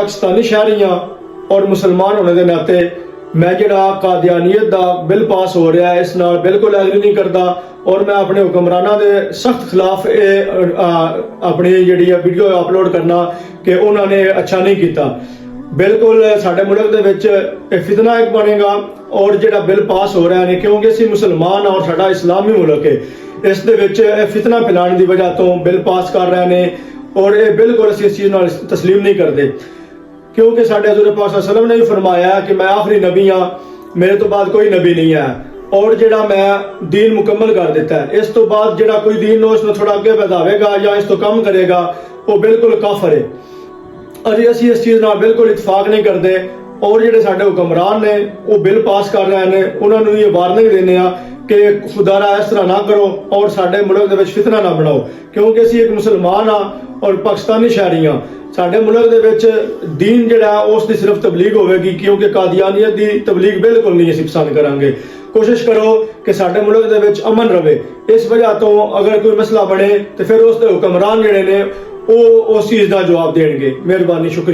पाकिस्तानी शहरी हाँ और मुसलमान होने के नाते मैं जिहड़ा कादियानीयत दा बिल पास हो रहा है इस नाल बिल्कुल एग्री नहीं करता और मैं अपने हुक्मराना के सख्त खिलाफ अपनी जिहड़ी वीडियो अपलोड करना कि उन्होंने अच्छा नहीं किया। बिल्कुल साडे मुल्क दे विच फितना एक बनेगा और जिहड़ा बिल पास हो रहा है क्योंकि असीं मुसलमान और साडा इस्लामी मुल्क है, इस दे विच फितना फैलाने की वजह तो बिल पास कर रहे हैं और ये बिल्कुल असीं इस चीज़ नाल तस्लीम नहीं करते क्योंकि साडे हज़ूर पाक सल्लल्लाहु अलैहि वसल्लम ने भी फरमाया कि मैं आखिरी नबी हाँ, मेरे तो बाद कोई नबी नहीं है और जिहड़ा मैं दीन मुकम्मल कर दिता है। इस तो बाद जिहड़ा कोई दीन उसमें थोड़ा अगे बढ़ावेगा या इस तो कम करेगा वो बिल्कुल काफर है। असीं इस चीज़ नाल बिल्कुल इतफाक नहीं करते और जिहड़े साडे हुक्मरान ने वो बिल पास कर रहे हैं उन्होंने ये वार्निंग देने कि खुदारा इस तरह ना करो और साडे मुल्क दे विच फितना ना बनाओ क्योंकि असीं एक मुसलमान हाँ और पाकिस्तानी शहरी हाँ। साडे मुल्क दे विच दीन जिहड़ा उसकी सिर्फ तबलीग होगी क्योंकि कादियानियत की तबलीग बिल्कुल नहीं असीं पसंद करांगे। कोशिश करो कि साडे मुल्क दे विच अमन रहे। इस वजह तो अगर कोई मसला बने तो फिर उसके हुक्मरान जिहड़े ने वो उस चीज़ का जवाब देंगे। मेहरबानी, शुक्रिया।